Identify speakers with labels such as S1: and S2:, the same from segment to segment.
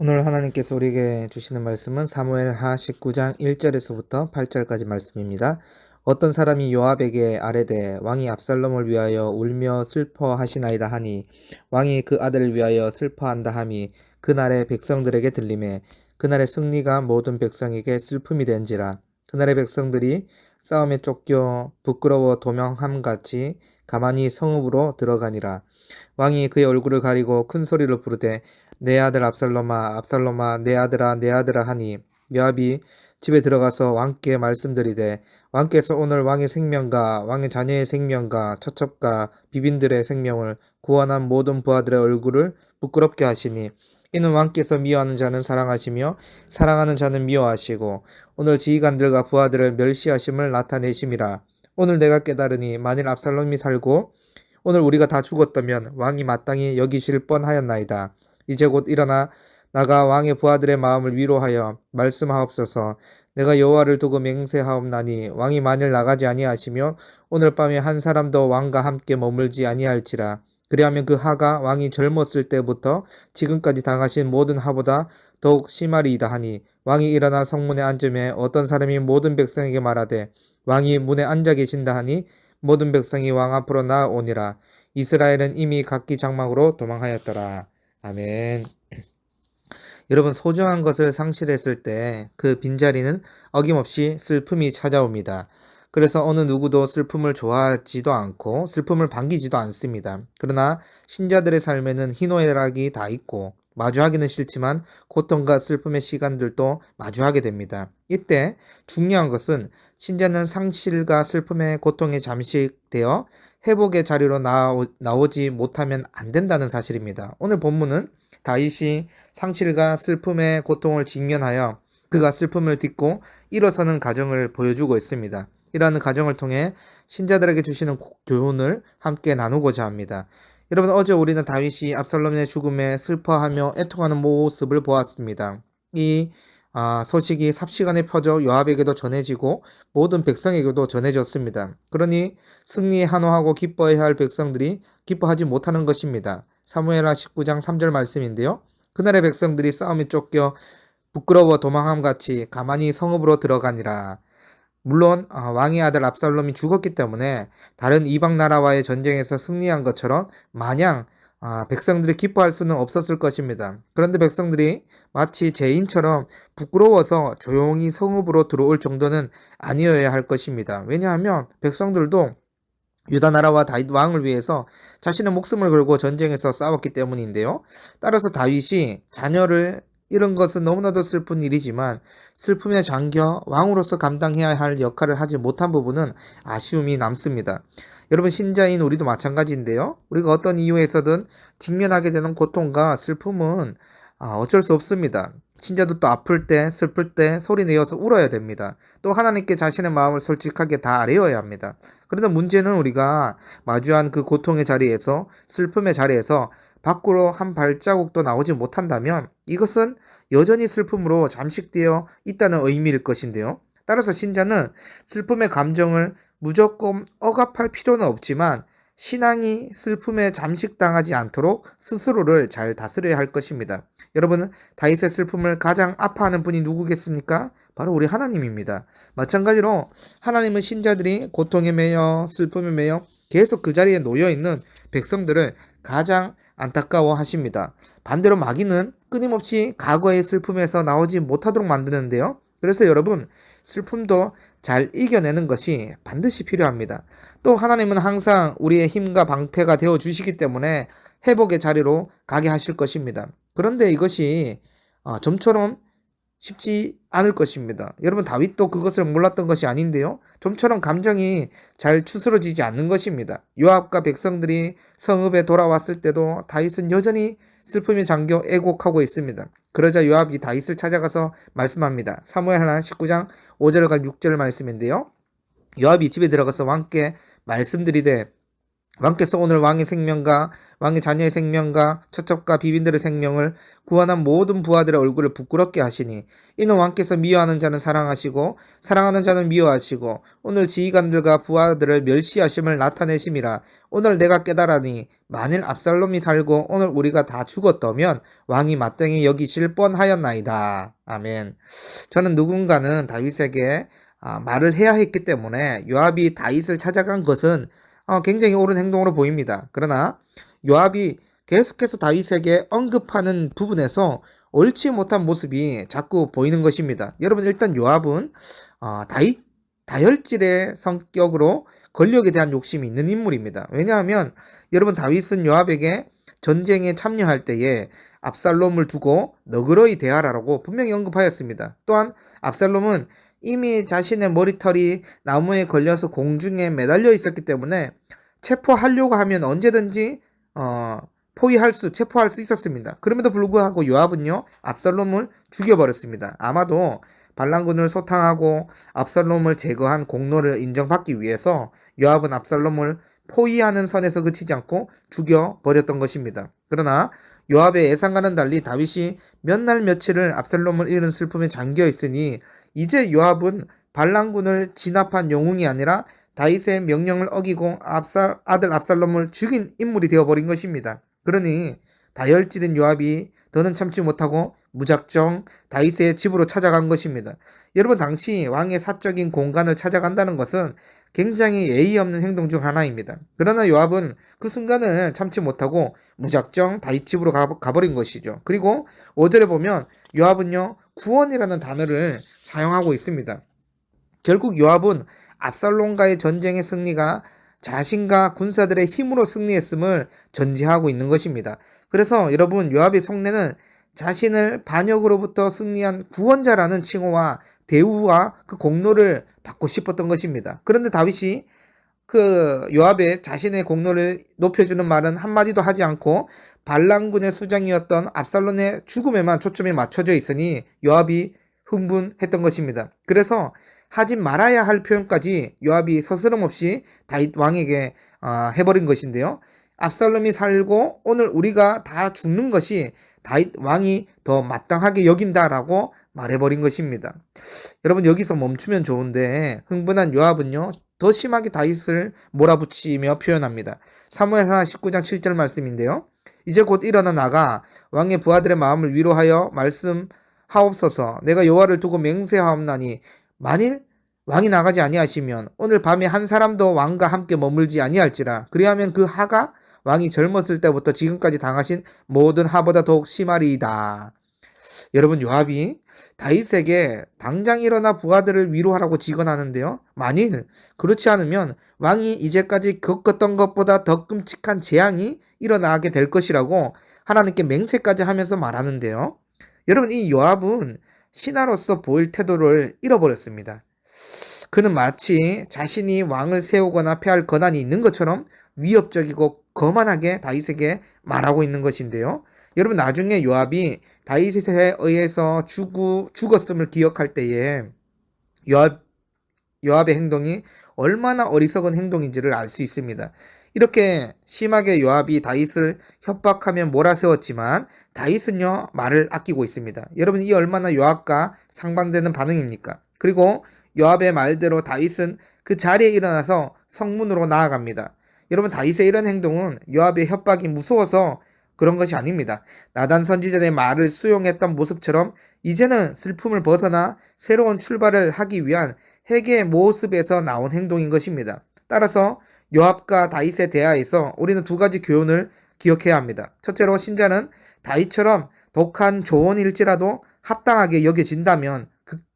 S1: 오늘 하나님께서 우리에게 주시는 말씀은 사무엘하 19장 1절에서부터 8절까지 말씀입니다. 어떤 사람이 요압에게 아뢰되 왕이 압살롬을 위하여 울며 슬퍼하시나이다 하니 왕이 그 아들을 위하여 슬퍼한다 함이 그날의 백성들에게 들리매 그날의 승리가 모든 백성에게 슬픔이 된지라. 그날의 백성들이 싸움에 쫓겨 부끄러워 도망함같이 가만히 성읍으로 들어가니라. 왕이 그의 얼굴을 가리고 큰 소리로 부르되 내 아들 압살롬아 압살롬아 내 아들아 내 아들아 하니 요압이 집에 들어가서 왕께 말씀드리되 왕께서 오늘 왕의 생명과 왕의 자녀의 생명과 처첩과 비빈들의 생명을 구원한 모든 부하들의 얼굴을 부끄럽게 하시니 이는 왕께서 미워하는 자는 사랑하시며 사랑하는 자는 미워하시고 오늘 지휘관들과 부하들을 멸시하심을 나타내심이라. 오늘 내가 깨달으니 만일 압살롬이 살고 오늘 우리가 다 죽었다면 왕이 마땅히 여기실 뻔하였나이다. 이제 곧 일어나 나가 왕의 부하들의 마음을 위로하여 말씀하옵소서. 내가 여호와를 두고 맹세하옵나니 왕이 만일 나가지 아니하시며 오늘 밤에 한 사람도 왕과 함께 머물지 아니할지라. 그리하면 그 하가 왕이 젊었을 때부터 지금까지 당하신 모든 하보다 더욱 심하리이다 하니 왕이 일어나 성문에 앉음에 어떤 사람이 모든 백성에게 말하되 왕이 문에 앉아 계신다 하니 모든 백성이 왕 앞으로 나아오니라. 이스라엘은 이미 각기 장막으로 도망하였더라. 아멘. 여러분, 소중한 것을 상실했을 때 그 빈자리는 어김없이 슬픔이 찾아옵니다. 그래서 어느 누구도 슬픔을 좋아하지도 않고 슬픔을 반기지도 않습니다. 그러나 신자들의 삶에는 희노애락이 다 있고 마주하기는 싫지만 고통과 슬픔의 시간들도 마주하게 됩니다. 이때 중요한 것은 신자는 상실과 슬픔의 고통에 잠식되어 회복의 자리로 나오지 못하면 안 된다는 사실입니다. 오늘 본문은 다윗이 상실과 슬픔의 고통을 직면하여 그가 슬픔을 딛고 일어서는 과정을 보여주고 있습니다. 이러한 과정을 통해 신자들에게 주시는 교훈을 함께 나누고자 합니다. 여러분, 어제 우리는 다윗이 압살롬의 죽음에 슬퍼하며 애통하는 모습을 보았습니다. 이 소식이 삽시간에 퍼져 요압에게도 전해지고 모든 백성에게도 전해졌습니다. 그러니 승리에 한호하고 기뻐해야 할 백성들이 기뻐하지 못하는 것입니다. 사무엘하 19장 3절 말씀인데요. 그날의 백성들이 싸움에 쫓겨 부끄러워 도망함같이 가만히 성읍으로 들어가니라. 물론 왕의 아들 압살롬이 죽었기 때문에 다른 이방 나라와의 전쟁에서 승리한 것처럼 마냥 백성들이 기뻐할 수는 없었을 것입니다. 그런데 백성들이 마치 죄인처럼 부끄러워서 조용히 성읍으로 들어올 정도는 아니어야 할 것입니다. 왜냐하면 백성들도 유다 나라와 다윗 왕을 위해서 자신의 목숨을 걸고 전쟁에서 싸웠기 때문인데요. 따라서 다윗이 자녀를 잃은 것은 너무나도 슬픈 일이지만 슬픔에 잠겨 왕으로서 감당해야 할 역할을 하지 못한 부분은 아쉬움이 남습니다. 여러분, 신자인 우리도 마찬가지인데요. 우리가 어떤 이유에서든 직면하게 되는 고통과 슬픔은 어쩔 수 없습니다. 신자도 또 아플 때, 슬플 때 소리 내어서 울어야 됩니다. 또 하나님께 자신의 마음을 솔직하게 다 아뢰어야 합니다. 그런데 문제는 우리가 마주한 그 고통의 자리에서, 슬픔의 자리에서 밖으로 한 발자국도 나오지 못한다면 이것은 여전히 슬픔으로 잠식되어 있다는 의미일 것인데요. 따라서 신자는 슬픔의 감정을 무조건 억압할 필요는 없지만 신앙이 슬픔에 잠식당하지 않도록 스스로를 잘 다스려야 할 것입니다. 여러분, 다윗의 슬픔을 가장 아파하는 분이 누구겠습니까? 바로 우리 하나님입니다. 마찬가지로 하나님은 신자들이 고통에 매여 슬픔에 매여 계속 그 자리에 놓여있는 백성들을 가장 안타까워 하십니다. 반대로 마귀는 끊임없이 과거의 슬픔에서 나오지 못하도록 만드는데요. 그래서 여러분, 슬픔도 잘 이겨내는 것이 반드시 필요합니다. 또 하나님은 항상 우리의 힘과 방패가 되어 주시기 때문에 회복의 자리로 가게 하실 것입니다. 그런데 이것이 좀처럼 쉽지 않을 것입니다. 여러분, 다윗도 그것을 몰랐던 것이 아닌데요. 좀처럼 감정이 잘 추스러지지 않는 것입니다. 요압과 백성들이 성읍에 돌아왔을 때도 다윗은 여전히 슬픔에 잠겨 애곡하고 있습니다. 그러자 요압이 다윗을 찾아가서 말씀합니다. 사무엘하 19장 5절과 6절 말씀인데요. 요압이 집에 들어가서 왕께 말씀드리되 왕께서 오늘 왕의 생명과 왕의 자녀의 생명과 처첩과 비빈들의 생명을 구원한 모든 부하들의 얼굴을 부끄럽게 하시니 이는 왕께서 미워하는 자는 사랑하시고 사랑하는 자는 미워하시고 오늘 지휘관들과 부하들을 멸시하심을 나타내심이라. 오늘 내가 깨달으니 만일 압살롬이 살고 오늘 우리가 다 죽었다면 왕이 마땅히 여기실 뻔하였나이다. 아멘. 저는 누군가는 다윗에게 말을 해야 했기 때문에 요압이 다윗을 찾아간 것은 굉장히 옳은 행동으로 보입니다. 그러나 요압이 계속해서 다윗에게 언급하는 부분에서 옳지 못한 모습이 자꾸 보이는 것입니다. 여러분, 일단 요압은 다혈질의 성격으로 권력에 대한 욕심이 있는 인물입니다. 왜냐하면 여러분, 다윗은 요압에게 전쟁에 참여할 때에 압살롬을 두고 너그러이 대하라고 분명히 언급하였습니다. 또한 압살롬은 이미 자신의 머리털이 나무에 걸려서 공중에 매달려 있었기 때문에 체포하려고 하면 언제든지 체포할 수 있었습니다. 그럼에도 불구하고 요압은요, 압살롬을 죽여버렸습니다. 아마도 반란군을 소탕하고 압살롬을 제거한 공로를 인정받기 위해서 요압은 압살롬을 포위하는 선에서 그치지 않고 죽여버렸던 것입니다. 그러나 요압의 예상과는 달리 다윗이 몇 날 며칠을 압살롬을 잃은 슬픔에 잠겨 있으니 이제 요압은 반란군을 진압한 영웅이 아니라 다윗의 명령을 어기고 아들 압살롬을 죽인 인물이 되어버린 것입니다. 그러니 다혈질인 요압이 더는 참지 못하고 무작정 다윗의 집으로 찾아간 것입니다. 여러분, 당시 왕의 사적인 공간을 찾아간다는 것은 굉장히 예의 없는 행동 중 하나입니다. 그러나 요압은 그 순간을 참지 못하고 무작정 다윗 집으로 가버린 것이죠. 그리고 5절에 보면 요압은요, 구원이라는 단어를 사용하고 있습니다. 결국 요압은 압살롬과의 전쟁의 승리가 자신과 군사들의 힘으로 승리했음을 전제하고 있는 것입니다. 그래서 여러분, 요압의 속내는 자신을 반역으로부터 승리한 구원자라는 칭호와 대우와 그 공로를 받고 싶었던 것입니다. 그런데 다윗이 그 요압의 자신의 공로를 높여주는 말은 한마디도 하지 않고 반란군의 수장이었던 압살롬의 죽음에만 초점이 맞춰져 있으니 요압이 흥분했던 것입니다. 그래서 하지 말아야 할 표현까지 요압이 서스럼없이 다윗 왕에게 해버린 것인데요. 압살롬이 살고 오늘 우리가 다 죽는 것이 다윗 왕이 더 마땅하게 여긴다라고 말해버린 것입니다. 여러분, 여기서 멈추면 좋은데 흥분한 요압은요, 더 심하게 다윗을 몰아붙이며 표현합니다. 사무엘하 19장 7절 말씀인데요. 이제 곧 일어나 나가 왕의 부하들의 마음을 위로하여 말씀하옵소서. 내가 여호와를 두고 맹세하옵나니 만일 왕이 나가지 아니하시면 오늘 밤에 한 사람도 왕과 함께 머물지 아니할지라. 그리하면 그 하가 왕이 젊었을 때부터 지금까지 당하신 모든 하보다 더욱 심하리이다. 여러분, 요압이 다윗에게 당장 일어나 부하들을 위로하라고 직언하는데요. 만일 그렇지 않으면 왕이 이제까지 겪었던 것보다 더 끔찍한 재앙이 일어나게 될 것이라고 하나님께 맹세까지 하면서 말하는데요. 여러분, 이 요압은 신하로서 보일 태도를 잃어버렸습니다. 그는 마치 자신이 왕을 세우거나 폐할 권한이 있는 것처럼 위협적이고 거만하게 다윗에게 말하고 있는 것인데요. 여러분, 나중에 요압이 다윗에 의해서 죽었음을 기억할 때에 요압의 행동이 얼마나 어리석은 행동인지를 알 수 있습니다. 이렇게 심하게 요압이 다윗을 협박하며 몰아세웠지만 다윗은요, 말을 아끼고 있습니다. 여러분, 이 얼마나 요압과 상반되는 반응입니까? 그리고 요압의 말대로 다윗은 그 자리에 일어나서 성문으로 나아갑니다. 여러분, 다윗의 이런 행동은 요압의 협박이 무서워서 그런 것이 아닙니다. 나단 선지자의 말을 수용했던 모습처럼 이제는 슬픔을 벗어나 새로운 출발을 하기 위한 회개의 모습에서 나온 행동인 것입니다. 따라서 요압과 다윗의 대화에서 우리는 두 가지 교훈을 기억해야 합니다. 첫째로, 신자는 다윗처럼 독한 조언일지라도 합당하게 여겨진다면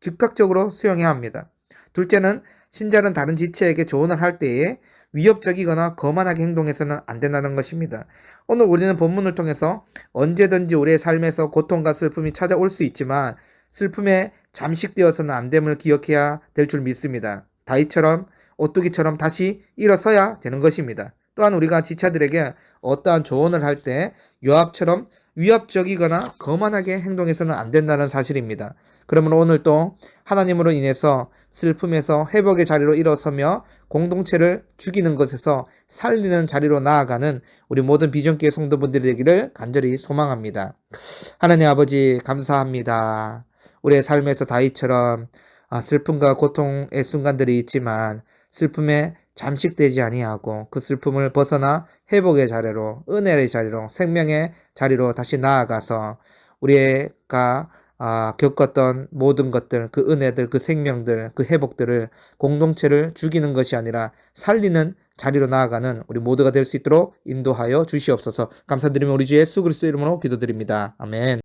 S1: 즉각적으로 수용해야 합니다. 둘째는, 신자는 다른 지체에게 조언을 할 때에 위협적이거나 거만하게 행동해서는 안 된다는 것입니다. 오늘 우리는 본문을 통해서 언제든지 우리의 삶에서 고통과 슬픔이 찾아올 수 있지만 슬픔에 잠식되어서는 안 됨을 기억해야 될 줄 믿습니다. 다윗처럼 오뚜기처럼 다시 일어서야 되는 것입니다. 또한 우리가 지체들에게 어떠한 조언을 할 때 요압처럼 위압적이거나 거만하게 행동해서는 안 된다는 사실입니다. 그러므로 오늘 또 하나님으로 인해서 슬픔에서 회복의 자리로 일어서며 공동체를 죽이는 것에서 살리는 자리로 나아가는 우리 모든 비전교회 성도분들이 되기를 간절히 소망합니다. 하나님 아버지 감사합니다. 우리의 삶에서 다윗처럼 슬픔과 고통의 순간들이 있지만 슬픔에 잠식되지 아니하고 그 슬픔을 벗어나 회복의 자리로, 은혜의 자리로, 생명의 자리로 다시 나아가서 우리가 겪었던 모든 것들, 그 은혜들, 그 생명들, 그 회복들을 공동체를 죽이는 것이 아니라 살리는 자리로 나아가는 우리 모두가 될 수 있도록 인도하여 주시옵소서. 감사드리며 우리 주 예수 그리스도 이름으로 기도드립니다. 아멘.